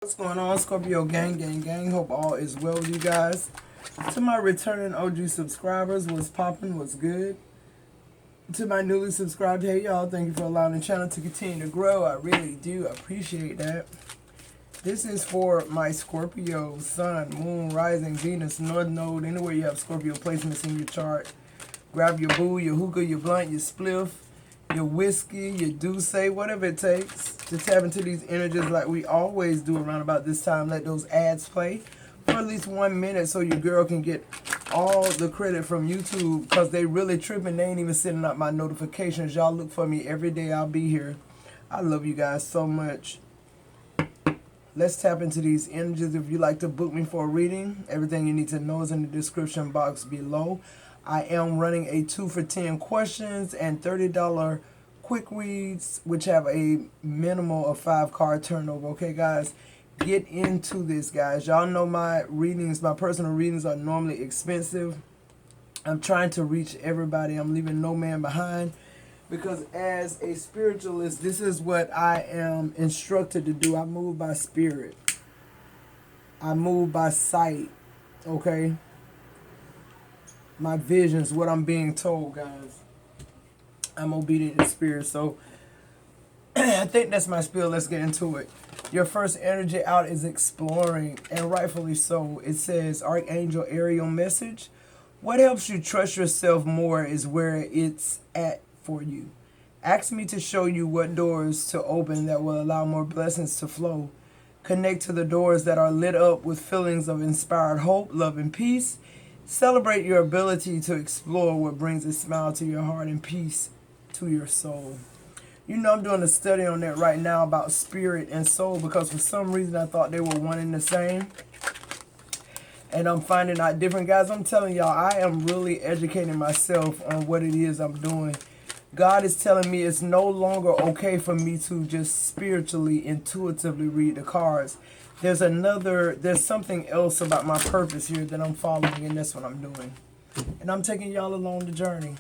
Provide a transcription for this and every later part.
What's going on, Scorpio gang? Hope all is well with you guys. To my returning OG subscribers, what's poppin', what's good? To my newly subscribed, hey y'all, thank you for allowing the channel to continue to grow. I really do appreciate that. This is for my Scorpio, Sun, Moon, Rising, Venus, North Node, anywhere you have Scorpio placements in your chart. Grab your boo, your hookah, your blunt, your spliff, your whiskey, your douce, whatever it takes to tap into these energies like we always do around about this time. Let those ads play for at least 1 minute so your girl can get all the credit from YouTube, because they really tripping. They ain't even sending out my notifications. Y'all look for me every day. I'll be here. I love you guys so much. Let's tap into these energies. If you'd like to book me for a reading, everything you need to know is in the description box below. I am running a 2 for 10 questions and $30 quick reads, which have a minimal of 5 card turnover. Okay, guys, get into this, guys. Y'all know my readings, my personal readings are normally expensive. I'm trying to reach everybody. I'm leaving no man behind, because as a spiritualist, this is what I am instructed to do. I move by spirit. I move by sight. Okay? My visions, what I'm being told, guys. I'm obedient to spirit. So I think that's my spiel. Let's get into it. Your first energy out is exploring, and rightfully so. It says, Archangel Ariel message. What helps you trust yourself more is where it's at for you. Ask me to show you what doors to open that will allow more blessings to flow. Connect to the doors that are lit up with feelings of inspired hope, love, and peace. Celebrate your ability to explore what brings a smile to your heart and peace to your soul. You know, I'm doing a study on that right now about spirit and soul, because for some reason I thought they were one and the same. And I'm finding out different. Guys, I'm telling y'all, I am really educating myself on what it is I'm doing. God is telling me it's no longer okay for me to just spiritually, intuitively read the cards. There's something else about my purpose here that I'm following, and that's what I'm doing. And I'm taking y'all along the journey,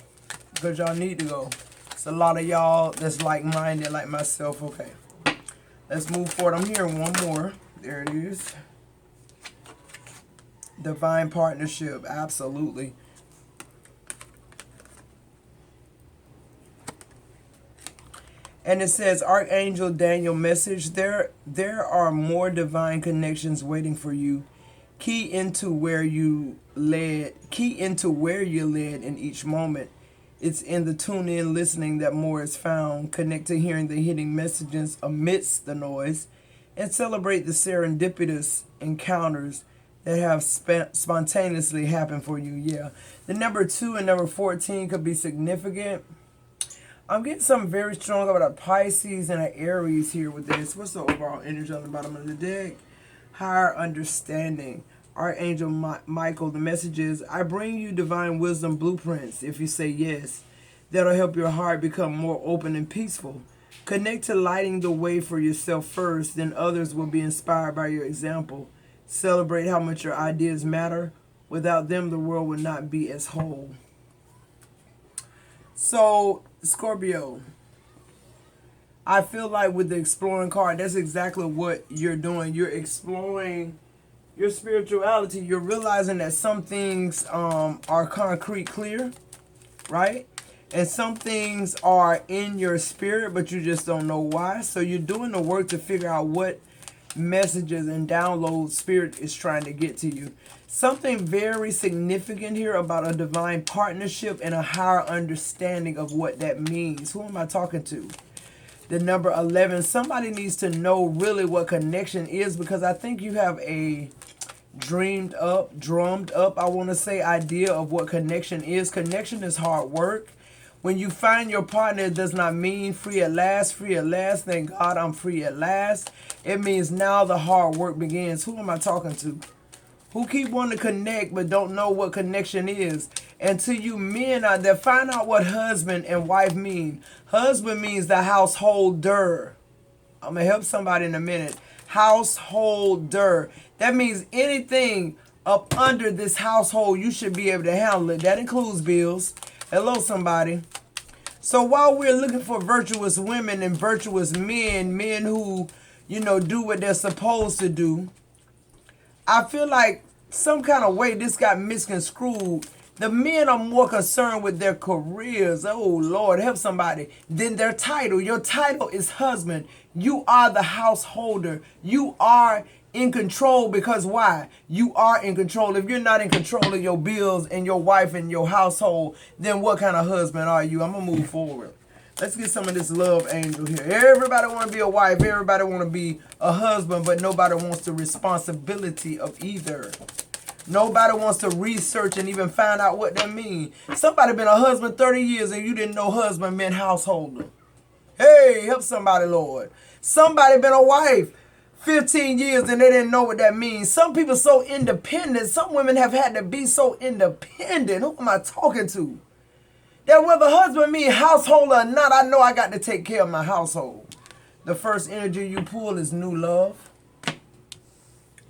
because y'all need to go. It's a lot of y'all that's like-minded like myself. Okay, let's move forward. I'm hearing one more. There it is. Divine partnership, absolutely. And it says, Archangel Daniel message, there are more divine connections waiting for you. Key into where you're led in each moment. It's in the tune-in listening that more is found. Connect to hearing the hidden messages amidst the noise, and celebrate the serendipitous encounters that have spontaneously happened for you. Yeah, the number 2 and number 14 could be significant. I'm getting something very strong about a Pisces and an Aries here with this. What's the overall energy on the bottom of the deck? Higher understanding. Archangel Michael, the message is, I bring you divine wisdom blueprints. If you say yes, that'll help your heart become more open and peaceful. Connect to lighting the way for yourself first, then others will be inspired by your example. Celebrate how much your ideas matter. Without them, the world would not be as whole. So, Scorpio, I feel like with the exploring card, that's exactly what you're doing. You're exploring your spirituality. You're realizing that some things are concrete clear, right? And some things are in your spirit, but you just don't know why. So you're doing the work to figure out what messages and downloads spirit is trying to get to you. Something very significant here about a divine partnership and a higher understanding of what that means. Who am I talking to? The number 11. Somebody needs to know really what connection is, because I think you have a drummed up, I want to say, idea of what connection is. Connection is hard work. When you find your partner, it does not mean free at last, thank God I'm free at last. It means now the hard work begins. Who am I talking to? Who keep wanting to connect but don't know what connection is? And to you men out there, find out what husband and wife mean. Husband means the householder. I'm going to help somebody in a minute. Householder. That means anything up under this household, you should be able to handle it. That includes bills. Hello, somebody. So while we're looking for virtuous women and virtuous men, men who do what they're supposed to do. I feel like some kind of way this got misconstrued. The men are more concerned with their careers, oh Lord, help somebody, than their title. Your title is husband. You are the householder. You are in control because why? You are in control. If you're not in control of your bills and your wife and your household, then what kind of husband are you? I'm going to move forward. Let's get some of this love angel here. Everybody want to be a wife. Everybody want to be a husband, but nobody wants the responsibility of either. Nobody wants to research and even find out what that means. Somebody been a husband 30 years and you didn't know husband meant householder. Hey, help somebody, Lord. Somebody been a wife 15 years and they didn't know what that means. Some people so independent. Some women have had to be so independent. Who am I talking to? That whether husband mean householder or not, I know I got to take care of my household. The first energy you pull is new love.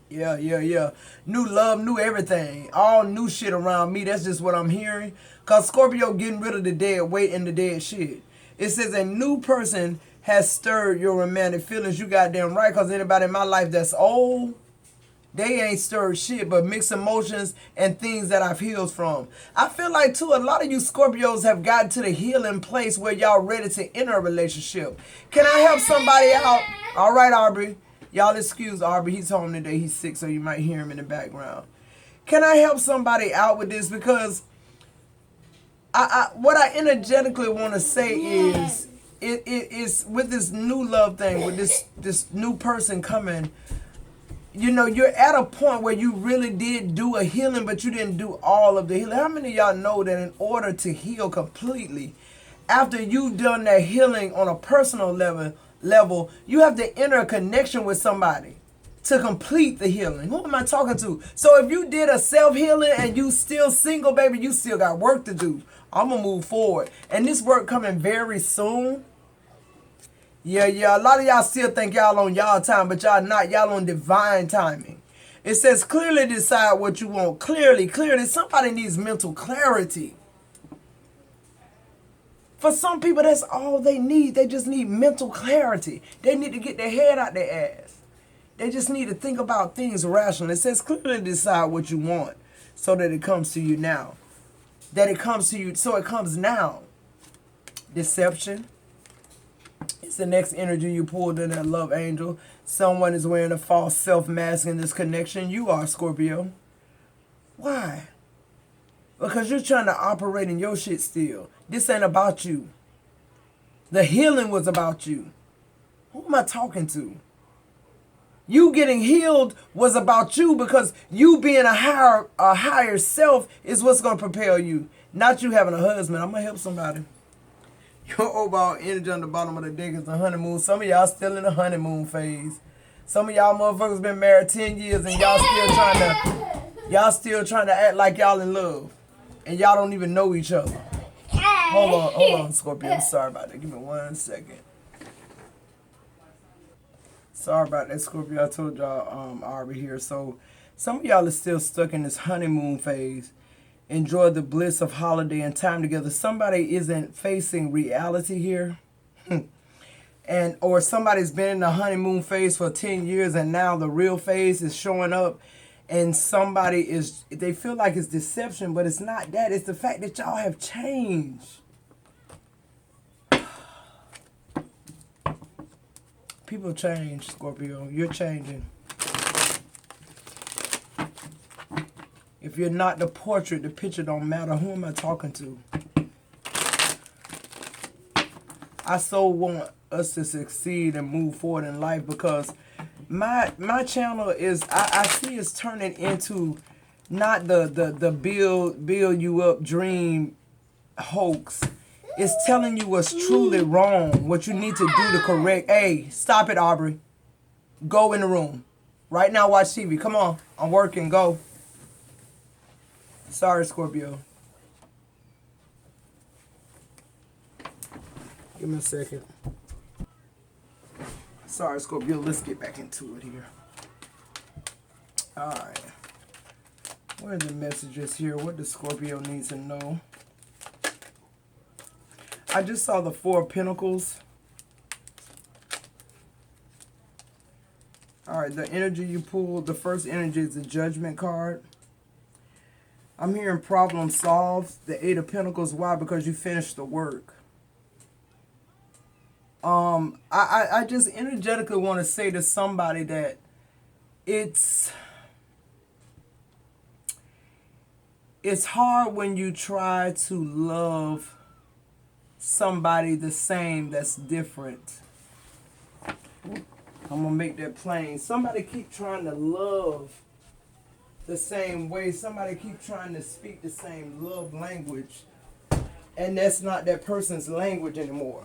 Yeah. New love, new everything. All new shit around me. That's just what I'm hearing. Because Scorpio getting rid of the dead weight and the dead shit. It says a new person has stirred your romantic feelings. You goddamn right. Because anybody in my life that's old, they ain't stirred shit but mixed emotions and things that I've healed from. I feel like, too, a lot of you Scorpios have gotten to the healing place where y'all ready to enter a relationship. Can I help somebody out? All right, Aubrey. Y'all excuse Aubrey. He's home today. He's sick, so you might hear him in the background. Can I help somebody out with this? Because what I energetically want to say is, it is with this new love thing, with this new person coming, you're at a point where you really did do a healing, but you didn't do all of the healing. How many of y'all know that in order to heal completely, after you've done that healing on a personal level, you have to enter a connection with somebody to complete the healing? Who am I talking to? So if you did a self-healing and you still single, baby, you still got work to do. I'm going to move forward. And this work coming very soon. Yeah. A lot of y'all still think y'all on y'all time, but y'all not. Y'all on divine timing. It says clearly decide what you want. Clearly. Somebody needs mental clarity. For some people, that's all they need. They just need mental clarity. They need to get their head out their ass. They just need to think about things rationally. It says clearly decide what you want so that it comes to you now. That it comes to you, so it comes now. Deception. It's the next energy you pulled in that love angel. Someone is wearing a false self-mask in this connection. You are, Scorpio. Why? Because you're trying to operate in your shit still. This ain't about you. The healing was about you. Who am I talking to? You getting healed was about you because you being a higher self is what's going to propel you. Not you having a husband. I'm going to help somebody. Your overall energy on the bottom of the deck is the honeymoon. Some of y'all still in the honeymoon phase. Some of y'all motherfuckers been married 10 years and y'all still trying to act like y'all in love. And y'all don't even know each other. Hold on, Scorpio. I'm sorry about that. Give me 1 second. Sorry about that, Scorpio. I told y'all Aubrey here. So some of y'all are still stuck in this honeymoon phase. Enjoy the bliss of holiday and time together. Somebody isn't facing reality here. Or somebody's been in the honeymoon phase for 10 years and now the real phase is showing up. And they feel like it's deception, but it's not that. It's the fact that y'all have changed. People change, Scorpio. You're changing. If you're not the portrait, the picture don't matter. Who am I talking to? I so want us to succeed and move forward in life because my channel is, I see it's turning into not the build you up dream hoax. It's telling you what's truly wrong, what you need to do to correct. Hey, stop it, Aubrey. Go in the room. Right now, watch TV. Come on. I'm working. Go. Sorry, Scorpio. Give me a second. Sorry, Scorpio. Let's get back into it here. Alright. What are the messages here? What does Scorpio need to know? I just saw the Four of Pentacles. Alright, the energy you pulled, the first energy is the Judgment card. I'm hearing problem solved. The Eight of Pentacles. Why? Because you finished the work. I just energetically want to say to somebody that it's hard when you try to love somebody the same that's different. I'm going to make that plain. Somebody keep trying to love the same way. Somebody keep trying to speak the same love language. And that's not that person's language anymore.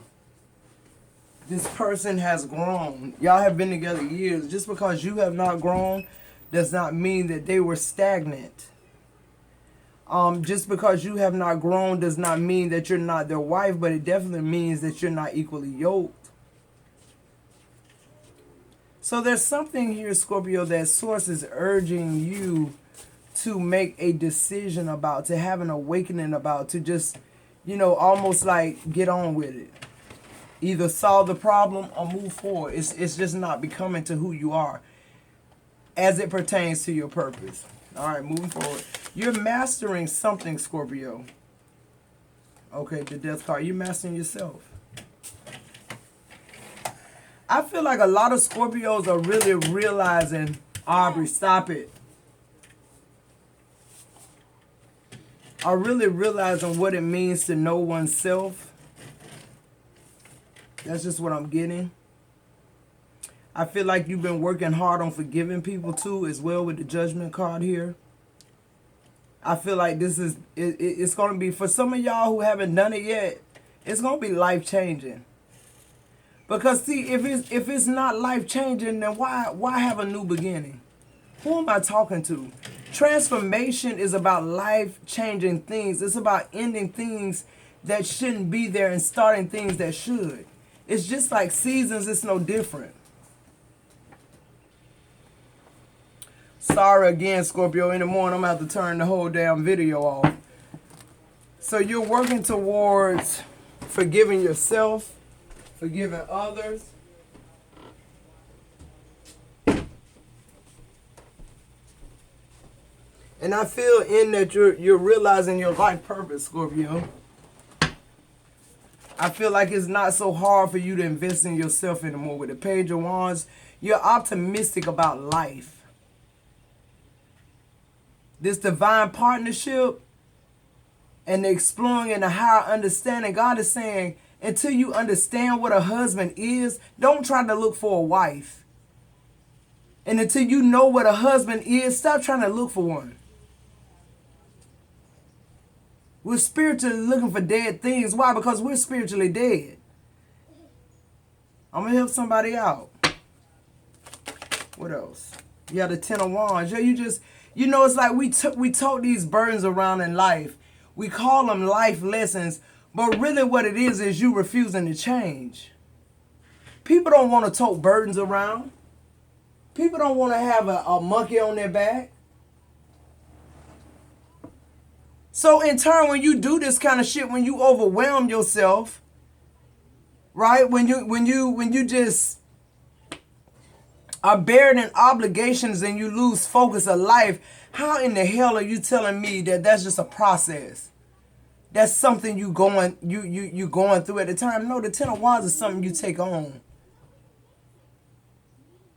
This person has grown. Y'all have been together years. Just because you have not grown does not mean that they were stagnant. Just because you have not grown does not mean that you're not their wife, but it definitely means that you're not equally yoked. So there's something here, Scorpio, that Source is urging you to make a decision about, to have an awakening about, to just, you know, almost like get on with it. Either solve the problem or move forward. It's just not becoming to who you are as it pertains to your purpose. All right, moving forward. You're mastering something, Scorpio. Okay, the Death card. You're mastering yourself. I feel like a lot of Scorpios are really realizing, Aubrey, stop it. Are really realizing what it means to know oneself. That's just what I'm getting. I feel like you've been working hard on forgiving people too, as well, with the Judgment card here. I feel like this is, it's going to be, for some of y'all who haven't done it yet, it's going to be life-changing. Because see, if it's not life-changing, then why have a new beginning? Who am I talking to? Transformation is about life-changing things. It's about ending things that shouldn't be there and starting things that should. It's just like seasons, it's no different. Sorry again, Scorpio. In the morning, I'm going to have to turn the whole damn video off. So you're working towards forgiving yourself, forgiving others. And I feel in that you're realizing your life purpose, Scorpio. I feel like it's not so hard for you to invest in yourself anymore. With the Page of Wands, you're optimistic about life. This divine partnership and the exploring and the higher understanding, God is saying, until you understand what a husband is, don't try to look for a wife. And until you know what a husband is, stop trying to look for one. We're spiritually looking for dead things. Why? Because we're spiritually dead. I'm going to help somebody out. What else? You got the Ten of Wands. Yeah, you know, it's like we tote these burdens around in life. We call them life lessons. But really what it is you refusing to change. People don't want to tote burdens around. People don't want to have a monkey on their back. So in turn, when you do this kind of shit, when you overwhelm yourself, right? When you just are buried in obligations and you lose focus of life, how in the hell are you telling me that that's just a process? That's something you going through at the time? No, the Ten of Wands is something you take on.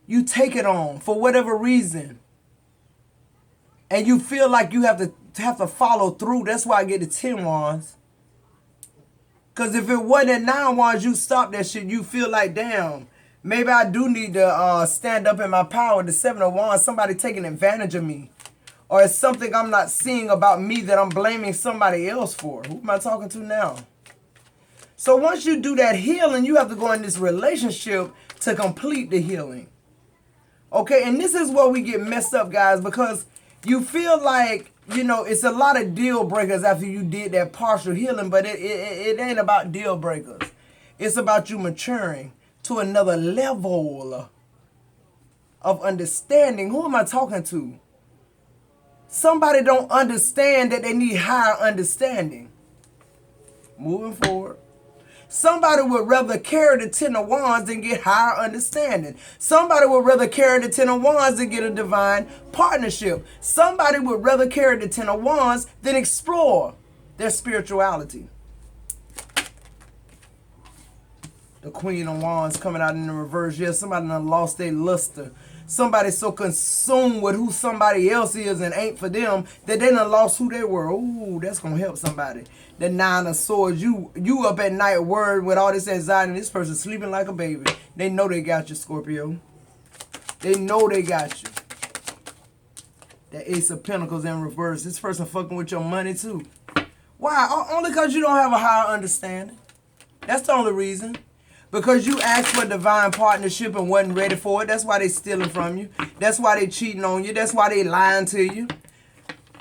You take it on for whatever reason. And you feel like you have to follow through. That's why I get the 10 Wands. Because if it wasn't 9 Wands, you stop that shit. You feel like, damn, maybe I do need to stand up in my power. The 7 of Wands, somebody taking advantage of me. Or it's something I'm not seeing about me that I'm blaming somebody else for. Who am I talking to now? So once you do that healing, you have to go in this relationship to complete the healing. Okay, and this is where we get messed up, guys, because you feel like, you know, it's a lot of deal breakers after you did that partial healing, but it ain't about deal breakers. It's about you maturing to another level of understanding. Who am I talking to? Somebody don't understand that they need higher understanding. Moving forward. Somebody would rather carry the Ten of Wands than get higher understanding. Somebody would rather carry the Ten of Wands than get a divine partnership. Somebody would rather carry the Ten of Wands than explore their spirituality. The Queen of Wands coming out in the reverse. Yeah, somebody done lost their luster. Somebody so consumed with who somebody else is and ain't for them that they done lost who they were. Ooh, that's going to help somebody. The Nine of Swords. You up at night worried with all this anxiety and this person sleeping like a baby. They know they got you, Scorpio. They know they got you. The Ace of Pentacles in reverse. This person fucking with your money too. Why? Only because you don't have a higher understanding. That's the only reason. Because you asked for divine partnership and wasn't ready for it. That's why they stealing from you. That's why they cheating on you. That's why they lying to you.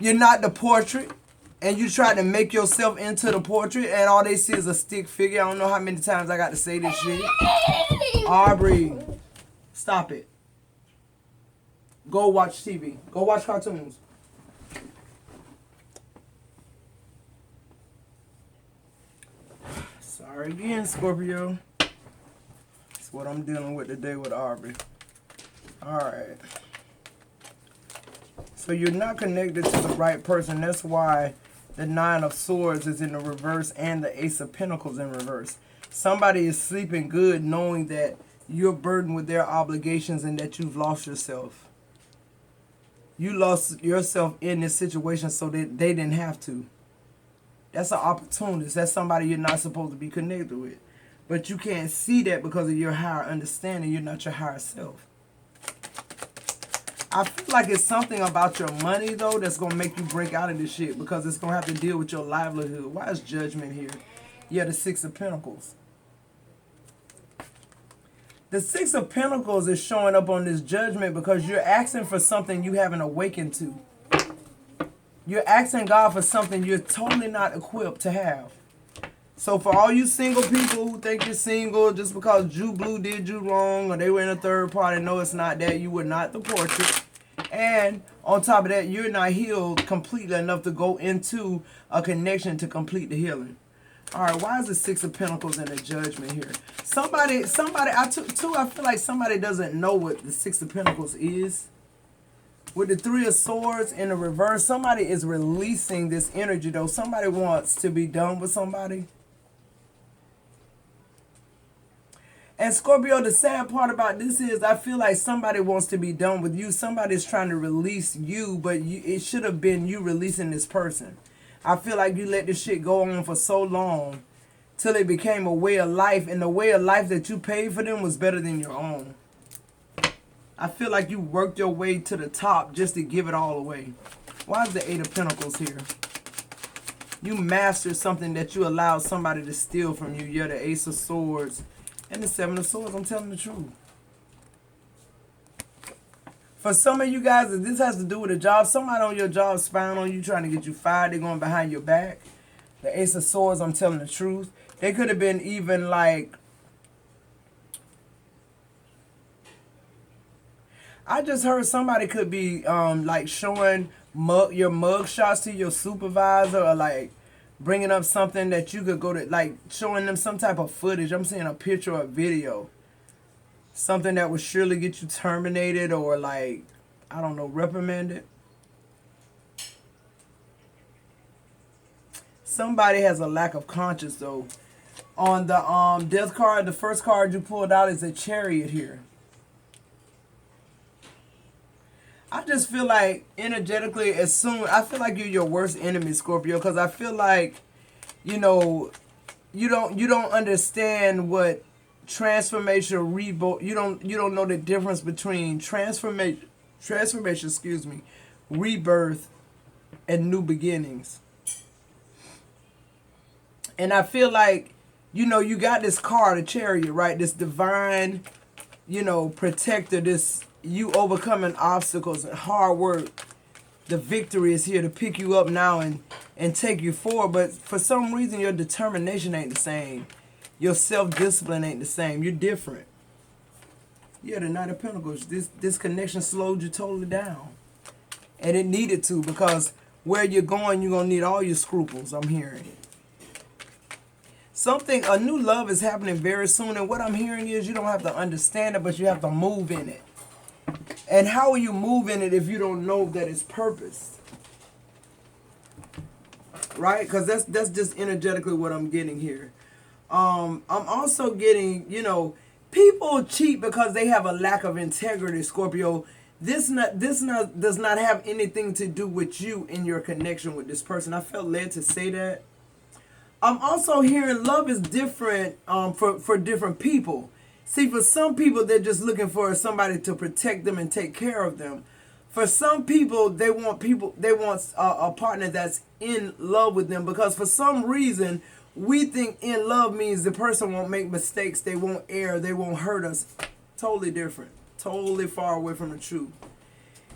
You're not the portrait. And you try to make yourself into the portrait. And all they see is a stick figure. I don't know how many times I got to say this shit. Aubrey. Stop it. Go watch TV. Go watch cartoons. Sorry again, Scorpio. What I'm dealing with today with Aubrey. Alright. So you're not connected to the right person. That's why the Nine of Swords is in the reverse and the Ace of Pentacles in reverse. Somebody is sleeping good knowing that you're burdened with their obligations and that you've lost yourself. You lost yourself in this situation so that they didn't have to. That's an opportunist. That's somebody you're not supposed to be connected with. But you can't see that because of your higher understanding. You're not your higher self. I feel like it's something about your money, though, that's going to make you break out of this shit. Because it's going to have to deal with your livelihood. Why is Judgment here? Yeah, the Six of Pentacles. The Six of Pentacles is showing up on this Judgment because you're asking for something you haven't awakened to. You're asking God for something you're totally not equipped to have. So for all you single people who think you're single just because Jew Blue did you wrong or they were in a third party, no, it's not that. You were not the portrait. And on top of that, you're not healed completely enough to go into a connection to complete the healing. All right, why is the Six of Pentacles in the Judgment here? I feel like somebody doesn't know what the Six of Pentacles is. With the Three of Swords in the reverse, somebody is releasing this energy, though. Somebody wants to be done with somebody. And Scorpio, the sad part about this is I feel like somebody wants to be done with you. Somebody's trying to release you, but it should have been you releasing this person. I feel like you let this shit go on for so long till it became a way of life. And the way of life that you paid for them was better than your own. I feel like you worked your way to the top just to give it all away. Why is the Eight of Pentacles here? You mastered something that you allowed somebody to steal from you. You're the Ace of Swords. And the Seven of Swords, I'm telling the truth. For some of you guys, if this has to do with a job, somebody on your job spying on you, trying to get you fired, they're going behind your back. The Ace of Swords, I'm telling the truth. They could have been even like... I just heard somebody could be like showing your mug shots to your supervisor or like bringing up something that you could go to, like showing them some type of footage. I'm seeing a picture or a video. Something that would surely get you terminated or like, I don't know, reprimanded. Somebody has a lack of conscience though. On the death card, the first card you pulled out is a Chariot here. I just feel like energetically, I feel like you're your worst enemy, Scorpio, because I feel like, you know, you don't understand what transformation, rebirth. You don't know the difference between transformation, rebirth, and new beginnings. And I feel like, you know, you got this card, a Chariot, right? This divine, you know, protector, this. You overcoming obstacles and hard work. The victory is here to pick you up now and take you forward. But for some reason, your determination ain't the same. Your self-discipline ain't the same. You're different. Yeah, the Knight of Pentacles. This connection slowed you totally down. And it needed to, because where you're going, you're going to need all your scruples, I'm hearing. A new love is happening very soon. And what I'm hearing is you don't have to understand it, but you have to move in it. And how will you move in it if you don't know that it's purpose? Right? Because that's just energetically what I'm getting here. I'm also getting, people cheat because they have a lack of integrity, Scorpio. This does not have anything to do with you in your connection with this person. I felt led to say that. I'm also hearing love is different for different people. See, for some people, they're just looking for somebody to protect them and take care of them. For some people, they want a partner that's in love with them, because for some reason, we think in love means the person won't make mistakes, they won't err, they won't hurt us. Totally different. Totally far away from the truth.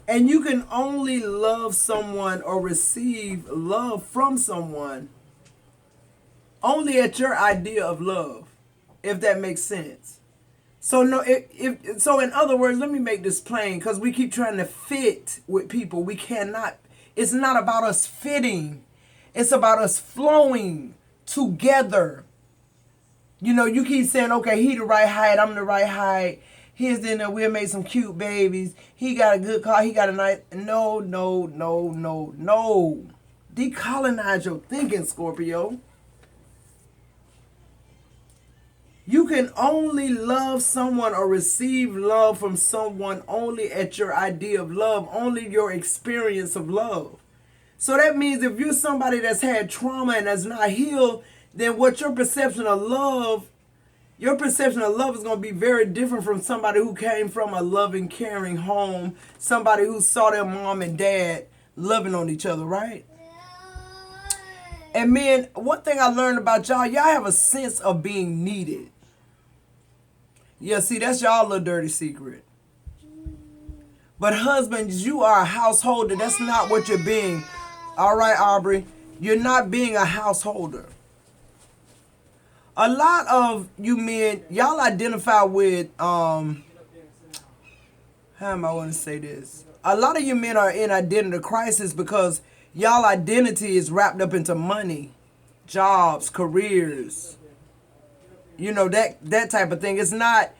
And you can only love someone or receive love from someone only at your idea of love, if that makes sense. So so in other words, let me make this plain, because we keep trying to fit with people. We cannot. It's not about us fitting. It's about us flowing together. You keep saying, okay, he the right height, I'm the right height. He's in there, we'll make some cute babies. He got a good car, he got a nice... No. Decolonize your thinking, Scorpio. You can only love someone or receive love from someone only at your idea of love, only your experience of love. So that means if you're somebody that's had trauma and that's not healed, then what your perception of love is going to be very different from somebody who came from a loving, caring home, somebody who saw their mom and dad loving on each other, right? And men, one thing I learned about y'all have a sense of being needed. Yeah, see, that's y'all little dirty secret. But husbands, you are a householder. That's not what you're being. All right, Aubrey. You're not being a householder. A lot of you men, y'all identify with, how am I going to say this? A lot of you men are in identity crisis because y'all identity is wrapped up into money, jobs, careers. That type of thing. It's not,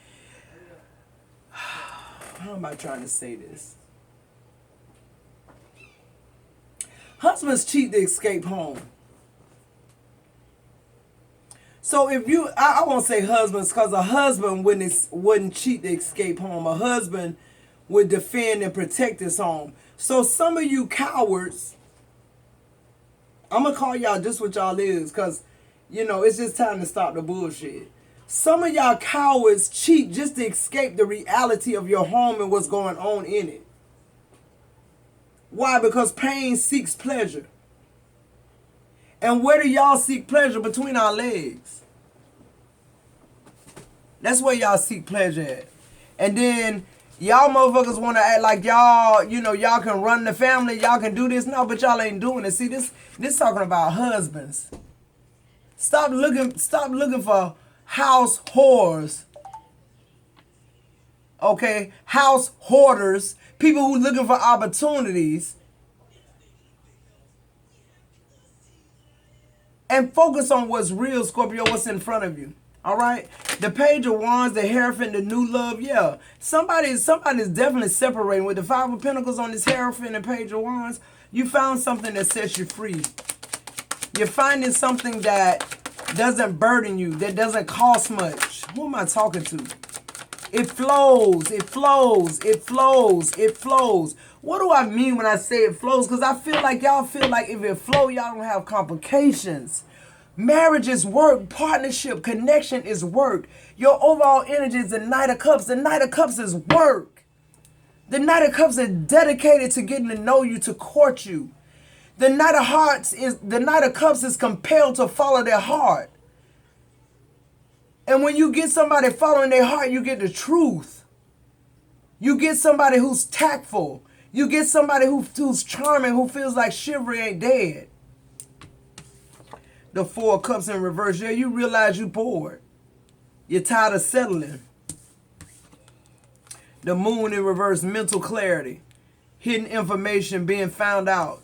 how am I trying to say this? Husbands cheat to escape home. So if I won't say husbands, because a husband wouldn't cheat to escape home. A husband would defend and protect his home. So some of you cowards, I'm going to call y'all just what y'all is, because, it's just time to stop the bullshit. Some of y'all cowards cheat just to escape the reality of your home and what's going on in it. Why? Because pain seeks pleasure. And where do y'all seek pleasure? Between our legs. That's where y'all seek pleasure at. And then y'all motherfuckers want to act like y'all, y'all can run the family, y'all can do this. No, but y'all ain't doing it. See, this talking about husbands. Stop looking for house whores. Okay? House hoarders. People who looking for opportunities. And focus on what's real, Scorpio, what's in front of you. All right? The Page of Wands, the Hierophant, the new love, yeah. Somebody's definitely separating. With the Five of Pentacles on this Hierophant and Page of Wands, you found something that sets you free. You're finding something that doesn't burden you, that doesn't cost much. Who am I talking to? It flows, it flows, it flows, it flows. What do I mean when I say it flows? Because I feel like y'all feel like if it flows, y'all don't have complications. Marriage is work. Partnership, connection is work. Your overall energy is the Knight of Cups. The Knight of Cups is work. The Knight of Cups is dedicated to getting to know you, to court you. The Knight of Cups is compelled to follow their heart. And when you get somebody following their heart, you get the truth. You get somebody who's tactful. You get somebody who's charming, who feels like chivalry ain't dead. The Four of Cups in reverse. Yeah, you realize you're bored. You're tired of settling. The Moon in reverse, mental clarity. Hidden information being found out.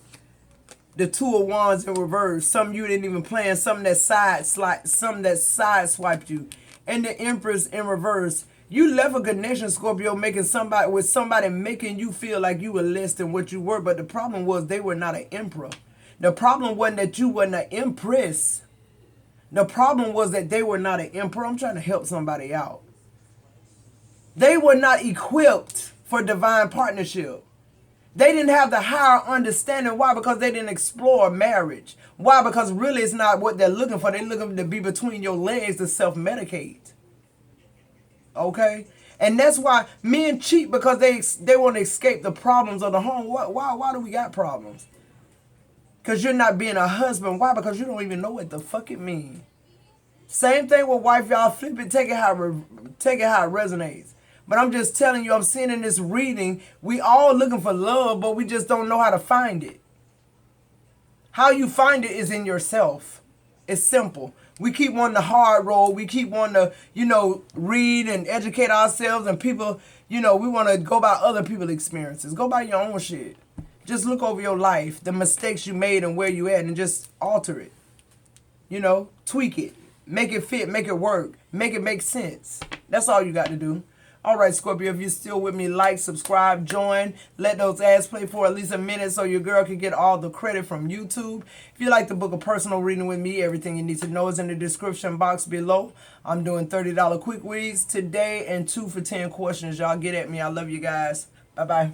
the Two of Wands in reverse. Some you didn't even plan. Some that sideswiped you. And the Empress in reverse. You left a connection, Scorpio, making somebody making you feel like you were less than what you were. But the problem was they were not an emperor. The problem wasn't that you weren't an empress. The problem was that they were not an emperor. I'm trying to help somebody out. They were not equipped for divine partnership. They didn't have the higher understanding. Why? Because they didn't explore marriage. Why? Because really it's not what they're looking for. They're looking to be between your legs to self-medicate. Okay? And that's why men cheat, because they want to escape the problems of the home. Why do we got problems? Because you're not being a husband. Why? Because you don't even know what the fuck it means. Same thing with wife, y'all. Flip it, take it how it resonates. But I'm just telling you, I'm seeing in this reading, we all looking for love, but we just don't know how to find it. How you find it is in yourself. It's simple. We keep wanting the hard road. We keep wanting to, read and educate ourselves, and people, we want to go by other people's experiences. Go by your own shit. Just look over your life, the mistakes you made and where you at, and just alter it. Tweak it. Make it fit. Make it work. Make it make sense. That's all you got to do. All right, Scorpio, if you're still with me, like, subscribe, join. Let those ads play for at least a minute so your girl can get all the credit from YouTube. If you'd like to book a personal reading with me, everything you need to know is in the description box below. I'm doing $30 quick reads today and 2 for 10 questions. Y'all get at me. I love you guys. Bye-bye.